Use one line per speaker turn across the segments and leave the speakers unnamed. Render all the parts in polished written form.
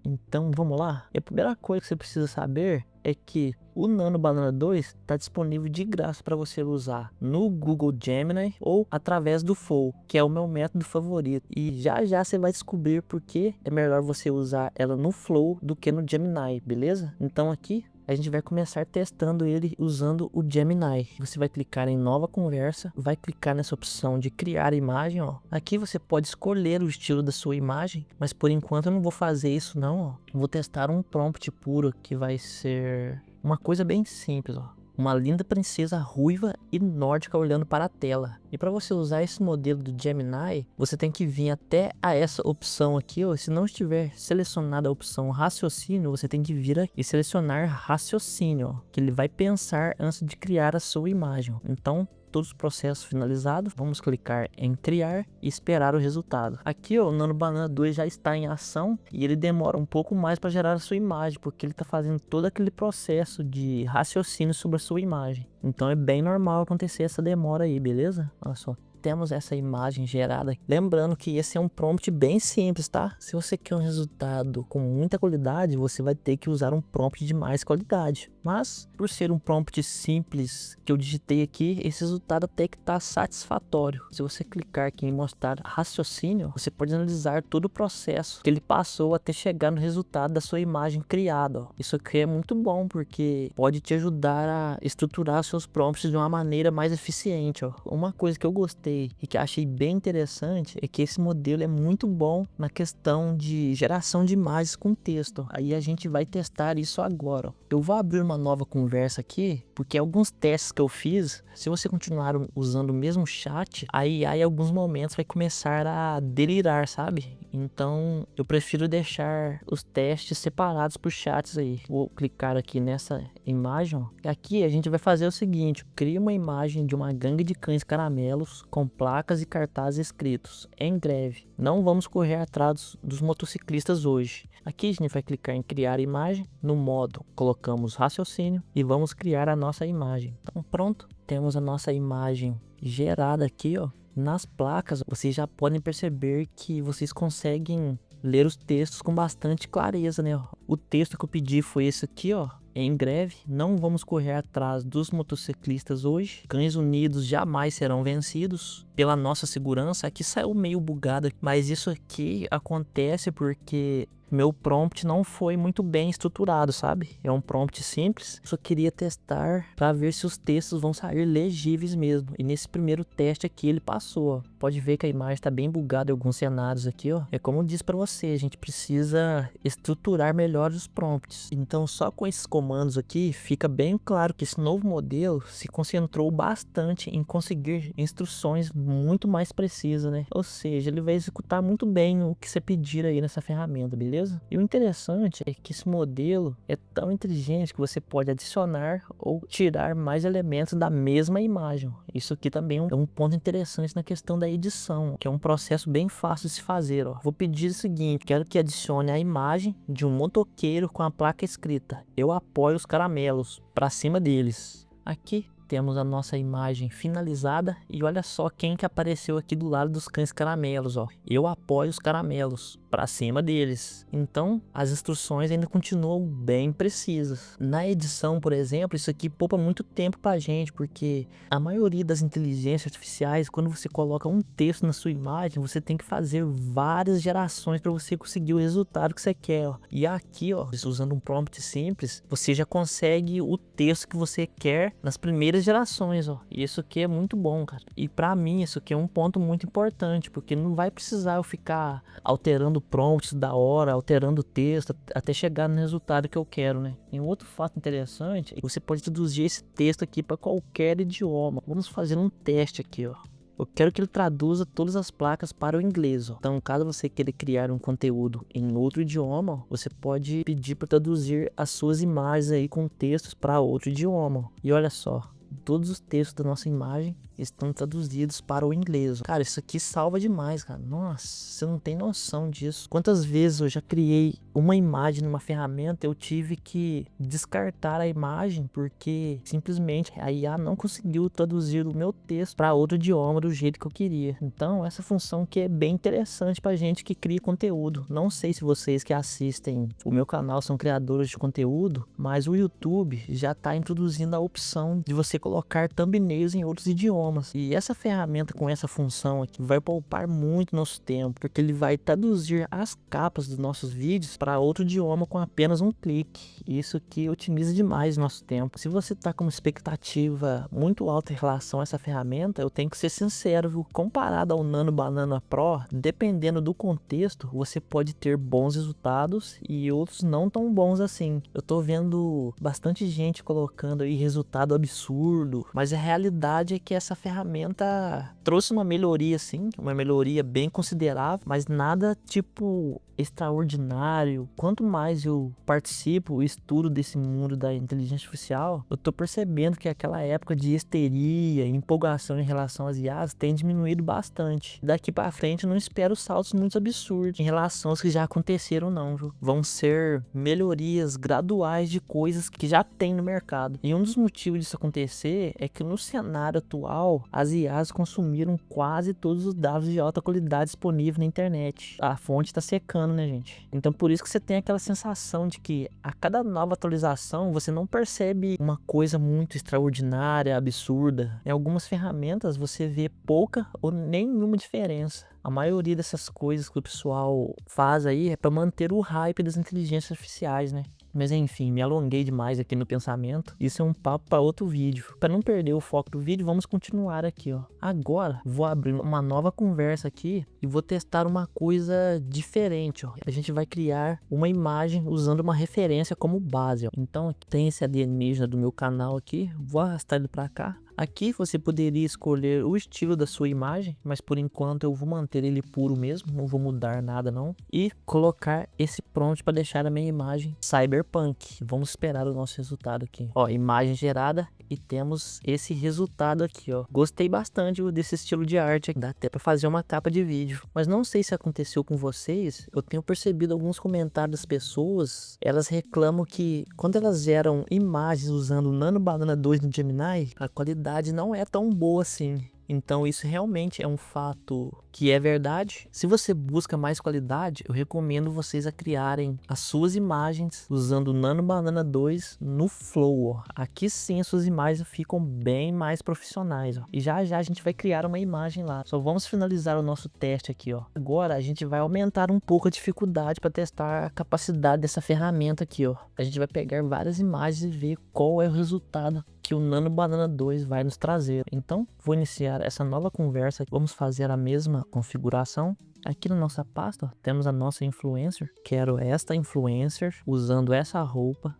Então vamos lá? E a primeira coisa que você precisa saber é que o Nano Banana 2 está disponível de graça para você usar no Google Gemini ou através do Flow, que é o meu método favorito. E já já você vai descobrir por que é melhor você usar ela no Flow do que no Gemini, beleza? Então aqui a gente vai começar testando ele usando o Gemini. Você vai clicar em nova conversa, vai clicar nessa opção de criar imagem, ó. Aqui você pode escolher o estilo da sua imagem, mas por enquanto eu não vou fazer isso não, ó. Vou testar um prompt puro que vai ser uma coisa bem simples, ó. Uma linda princesa ruiva e nórdica olhando para a tela. E para você usar esse modelo do Gemini, você tem que vir até a essa opção aqui, ó. Se não estiver selecionada a opção raciocínio, você tem que vir aqui e selecionar raciocínio, ó, que ele vai pensar antes de criar a sua imagem. Então, todos os processos finalizados, vamos clicar em criar e esperar o resultado. Aqui ó, o Nano Banana 2 já está em ação e ele demora um pouco mais para gerar a sua imagem, porque ele está fazendo todo aquele processo de raciocínio sobre a sua imagem. Então é bem normal acontecer essa demora aí, beleza? Olha só. Temos essa imagem gerada. Lembrando que esse é um prompt bem simples, tá? Se você quer um resultado com muita qualidade, você vai ter que usar um prompt de mais qualidade. Mas, por ser um prompt simples que eu digitei aqui, esse resultado até que tá satisfatório. Se você clicar aqui em mostrar raciocínio, você pode analisar todo o processo que ele passou até chegar no resultado da sua imagem criada. Ó. Isso aqui é muito bom, porque pode te ajudar a estruturar seus prompts de uma maneira mais eficiente. Ó. Uma coisa que eu gostei e que achei bem interessante é que esse modelo é muito bom na questão de geração de imagens com texto. Aí a gente vai testar isso agora. Eu vou abrir uma nova conversa aqui, porque alguns testes que eu fiz, se você continuar usando o mesmo chat, aí em alguns momentos vai começar a delirar, sabe? Então eu prefiro deixar os testes separados por chats aí. Vou clicar aqui nessa imagem, ó. Aqui a gente vai fazer o seguinte: cria uma imagem de uma gangue de cães caramelos com placas e cartazes escritos em greve. Não vamos correr atrás dos motociclistas hoje. Aqui a gente vai clicar em criar imagem. No modo colocamos raciocínio e vamos criar a nossa imagem. Então pronto, temos a nossa imagem gerada aqui, ó. Nas placas vocês já podem perceber que vocês conseguem ler os textos com bastante clareza, né? O texto que eu pedi foi esse aqui, ó. Em greve, não vamos correr atrás dos motociclistas hoje. Cães unidos jamais serão vencidos. Pela nossa segurança, aqui saiu meio bugado, mas isso aqui acontece porque meu prompt não foi muito bem estruturado, sabe? É um prompt simples. Só queria testar para ver se os textos vão sair legíveis mesmo. E nesse primeiro teste aqui ele passou, ó. Pode ver que a imagem está bem bugada em alguns cenários aqui, ó. É como eu disse para você, a gente precisa estruturar melhor os prompts. Então só com esses comandos aqui fica bem claro que esse novo modelo se concentrou bastante em conseguir instruções muito mais precisas, né? Ou seja, ele vai executar muito bem o que você pedir aí nessa ferramenta, beleza? E o interessante é que esse modelo é tão inteligente que você pode adicionar ou tirar mais elementos da mesma imagem. Isso aqui também é um ponto interessante na questão da edição, que é um processo bem fácil de se fazer, ó. Vou pedir o seguinte: quero que adicione a imagem de um motoqueiro com a placa escrita "Eu apoio os caramelos", para cima deles. Aqui temos a nossa imagem finalizada e olha só quem que apareceu aqui do lado dos cães caramelos, ó. "Eu apoio os caramelos", para cima deles. Então as instruções ainda continuam bem precisas. Na edição, por exemplo, isso aqui poupa muito tempo pra gente, porque a maioria das inteligências artificiais, quando você coloca um texto na sua imagem, você tem que fazer várias gerações para você conseguir o resultado que você quer, ó. E aqui, ó, usando um prompt simples, você já consegue o texto que você quer nas primeiras gerações, ó. E isso aqui é muito bom, cara. E para mim isso aqui é um ponto muito importante, porque não vai precisar eu ficar alterando prompts da hora, alterando o texto até chegar no resultado que eu quero, né? E um outro fato interessante é que você pode traduzir esse texto aqui para qualquer idioma. Vamos fazer um teste aqui, ó. Eu quero que ele traduza todas as placas para o inglês, ó. Então, caso você queira criar um conteúdo em outro idioma, ó, você pode pedir para traduzir as suas imagens aí com textos para outro idioma. E olha só, todos os textos da nossa imagem estão traduzidos para o inglês. Cara, isso aqui salva demais, cara. Nossa, você não tem noção disso. Quantas vezes eu já criei uma imagem numa ferramenta, eu tive que descartar a imagem porque simplesmente a IA não conseguiu traduzir o meu texto para outro idioma do jeito que eu queria. Então, essa função que é bem interessante pra gente que cria conteúdo. Não sei se vocês que assistem o meu canal são criadores de conteúdo, mas o YouTube já tá introduzindo a opção de você colocar thumbnails em outros idiomas. E essa ferramenta com essa função aqui vai poupar muito nosso tempo, porque ele vai traduzir as capas dos nossos vídeos para outro idioma com apenas um clique. Isso que otimiza demais nosso tempo. Se você tá com uma expectativa muito alta em relação a essa ferramenta, eu tenho que ser sincero, viu? Comparado ao Nano Banana Pro, dependendo do contexto, você pode ter bons resultados e outros não tão bons assim. Eu tô vendo bastante gente colocando aí resultado absurdo, mas a realidade é que essa ferramenta trouxe uma melhoria sim, uma melhoria bem considerável, mas nada tipo extraordinário. Quanto mais eu participo e estudo desse mundo da inteligência artificial, eu tô percebendo que aquela época de histeria e empolgação em relação às IAs tem diminuído bastante. Daqui pra frente eu não espero saltos muito absurdos em relação aos que já aconteceram não, viu? Vão ser melhorias graduais de coisas que já tem no mercado. E um dos motivos disso acontecer é que no cenário atual, as IAs consumiram quase todos os dados de alta qualidade disponíveis na internet. A fonte tá secando, né, gente? Então por isso que você tem aquela sensação de que a cada nova atualização você não percebe uma coisa muito extraordinária, absurda. Em algumas ferramentas você vê pouca ou nenhuma diferença. A maioria dessas coisas que o pessoal faz aí é para manter o hype das inteligências artificiais, né? Mas enfim, me alonguei demais aqui no pensamento. Isso é um papo para outro vídeo. Para não perder o foco do vídeo, vamos continuar aqui, ó. Agora, vou abrir uma nova conversa aqui e vou testar uma coisa diferente, ó. A gente vai criar uma imagem usando uma referência como base, ó. Então, tem esse alienígena do meu canal aqui. Vou arrastar ele para cá. Aqui você poderia escolher o estilo da sua imagem, mas por enquanto eu vou manter ele puro mesmo, não vou mudar nada não. E colocar esse prompt para deixar a minha imagem cyberpunk. Vamos esperar o nosso resultado aqui. Ó, imagem gerada e temos esse resultado aqui, ó. Gostei bastante desse estilo de arte, dá até para fazer uma capa de vídeo. Mas não sei se aconteceu com vocês, eu tenho percebido alguns comentários das pessoas, elas reclamam que quando elas geram imagens usando o Nano Banana 2 no Gemini, a qualidade não é tão boa assim. Então isso realmente é um fato que é verdade. Se você busca mais qualidade, eu recomendo vocês a criarem as suas imagens usando o Nano Banana 2 no Flow, ó. Aqui sim as suas imagens ficam bem mais profissionais, ó. E já já a gente vai criar uma imagem lá. Só vamos finalizar o nosso teste aqui, ó. Agora a gente vai aumentar um pouco a dificuldade para testar a capacidade dessa ferramenta aqui, ó. A gente vai pegar várias imagens e ver qual é o resultado que o Nano Banana 2 vai nos trazer. Então, vou iniciar essa nova conversa. Vamos fazer a mesma configuração. Aqui na nossa pasta, ó, temos a nossa influencer. Quero esta influencer usando essa roupa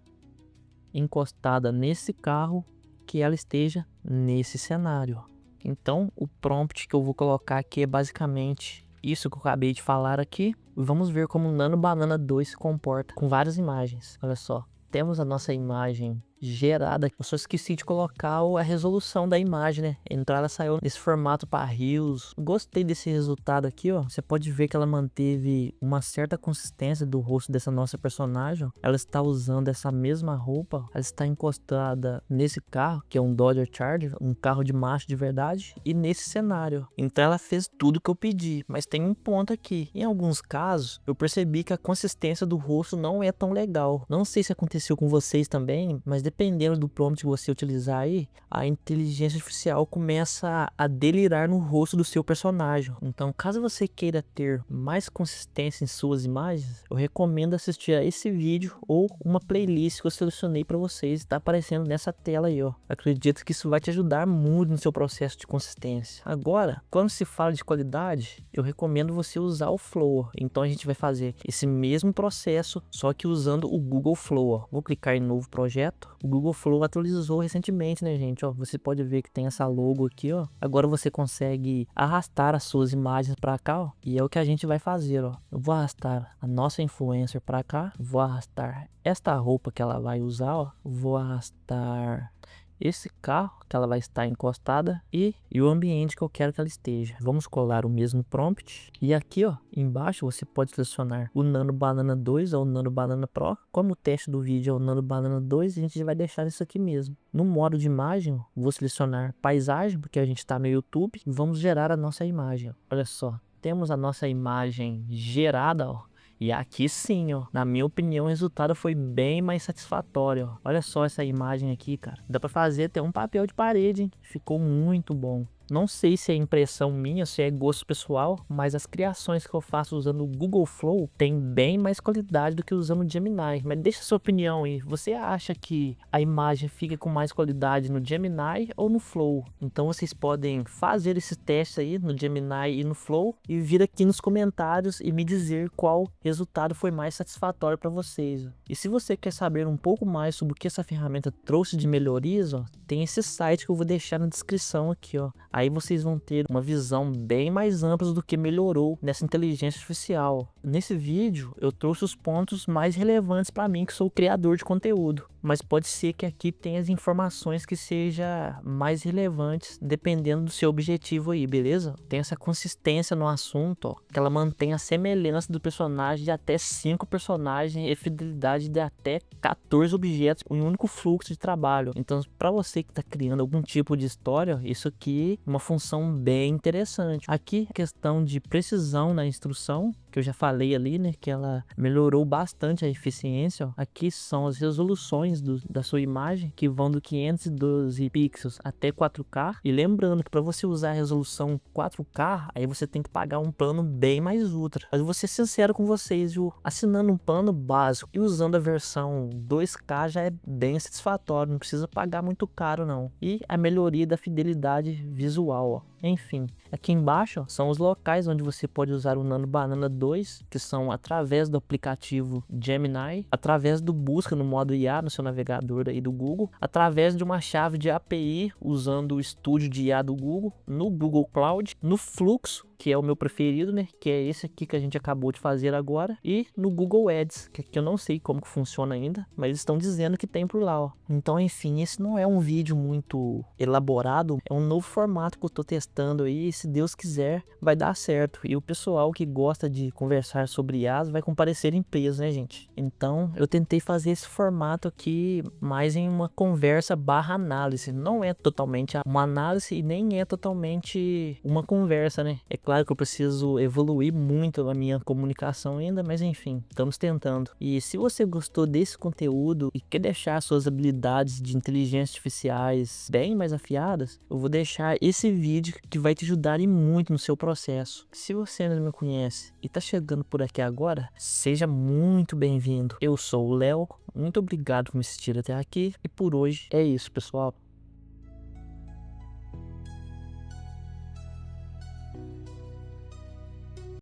encostada nesse carro, que ela esteja nesse cenário. Então, o prompt que eu vou colocar aqui é basicamente isso que eu acabei de falar aqui. Vamos ver como o Nano Banana 2 se comporta com várias imagens. Olha só, temos a nossa imagem gerada. Eu só esqueci de colocar a resolução da imagem, né? A entrada saiu nesse formato para Reels. Gostei desse resultado aqui, ó. Você pode ver que ela manteve uma certa consistência do rosto dessa nossa personagem. Ela está usando essa mesma roupa. Ela está encostada nesse carro, que é um Dodge Charger, um carro de macho de verdade, e nesse cenário. Então ela fez tudo que eu pedi, mas tem um ponto aqui. Em alguns casos, eu percebi que a consistência do rosto não é tão legal. Não sei se aconteceu com vocês também, mas dependendo do prompt que você utilizar aí, a inteligência artificial começa a delirar no rosto do seu personagem. Então, caso você queira ter mais consistência em suas imagens, eu recomendo assistir a esse vídeo ou uma playlist que eu selecionei para vocês, está aparecendo nessa tela aí, ó. Acredito que isso vai te ajudar muito no seu processo de consistência. Agora, quando se fala de qualidade, eu recomendo você usar o Flow. Então a gente vai fazer esse mesmo processo, só que usando o Google Flow, ó. Vou clicar em novo projeto. O Google Flow atualizou recentemente, né, gente? Ó, você pode ver que tem essa logo aqui, ó. Agora você consegue arrastar as suas imagens para cá, ó. E é o que a gente vai fazer, ó. Eu vou arrastar a nossa influencer para cá. Vou arrastar esta roupa que ela vai usar, ó. Vou arrastar esse carro que ela vai estar encostada e o ambiente que eu quero que ela esteja. Vamos colar o mesmo prompt e aqui, ó, embaixo você pode selecionar o Nano Banana 2 ou o Nano Banana Pro. Como o teste do vídeo é o Nano Banana 2, a gente vai deixar isso aqui mesmo. No modo de imagem, vou selecionar paisagem, porque a gente está no YouTube, e vamos gerar a nossa imagem. Ó. Olha só, temos a nossa imagem gerada, ó. E aqui sim, ó, na minha opinião, o resultado foi bem mais satisfatório, ó. Olha só essa imagem aqui, cara. Dá pra fazer até um papel de parede, hein? Ficou muito bom. Não sei se é impressão minha, se é gosto pessoal, mas as criações que eu faço usando o Google Flow tem bem mais qualidade do que usando o Gemini. Mas deixa sua opinião aí. Você acha que a imagem fica com mais qualidade no Gemini ou no Flow? Então vocês podem fazer esse teste aí no Gemini e no Flow e vir aqui nos comentários e me dizer qual resultado foi mais satisfatório para vocês. E se você quer saber um pouco mais sobre o que essa ferramenta trouxe de melhorias, ó, tem esse site que eu vou deixar na descrição aqui, ó. Aí vocês vão ter uma visão bem mais ampla do que melhorou nessa inteligência artificial. Nesse vídeo eu trouxe os pontos mais relevantes para mim, que sou o criador de conteúdo. Mas pode ser que aqui tenha as informações que sejam mais relevantes, dependendo do seu objetivo aí, beleza? Tem essa consistência no assunto, ó, que ela mantém a semelhança do personagem de até 5 personagens e fidelidade de até 14 objetos em um único fluxo de trabalho. Então, para você que está criando algum tipo de história, isso aqui é uma função bem interessante. Aqui, a questão de precisão na instrução, que eu já falei ali, né, que ela melhorou bastante a eficiência, ó. Aqui são as resoluções da sua imagem, que vão do 512 pixels até 4K, e lembrando que para você usar a resolução 4K, aí você tem que pagar um plano bem mais ultra. Mas eu vou ser sincero com vocês, viu? Assinando um plano básico e usando a versão 2K já é bem satisfatório, não precisa pagar muito caro não. E a melhoria da fidelidade visual, ó. Enfim, aqui embaixo, ó, são os locais onde você pode usar o Nano Banana 2, que são através do aplicativo Gemini, através do busca no modo IA no seu navegador aí do Google, através de uma chave de API usando o estúdio de IA do Google, no Google Cloud, no Fluxo, que é o meu preferido, né, que é esse aqui que a gente acabou de fazer agora, e no Google Ads, que aqui eu não sei como que funciona ainda, mas eles estão dizendo que tem por lá, ó. Então, enfim, esse não é um vídeo muito elaborado, é um novo formato que eu tô testando aí, e se Deus quiser, vai dar certo. E o pessoal que gosta de conversar sobre IAs vai comparecer em peso, né, gente? Então, eu tentei fazer esse formato aqui mais em uma conversa barra análise. Não é totalmente uma análise e nem é totalmente uma conversa, né? É claro que eu preciso evoluir muito a minha comunicação ainda, mas enfim, estamos tentando. E se você gostou desse conteúdo e quer deixar suas habilidades de inteligência artificiais bem mais afiadas, eu vou deixar esse vídeo que vai te ajudar e muito no seu processo. Se você ainda não me conhece e tá chegando por aqui agora, seja muito bem-vindo. Eu sou o Léo, muito obrigado por me assistir até aqui e por hoje é isso, pessoal.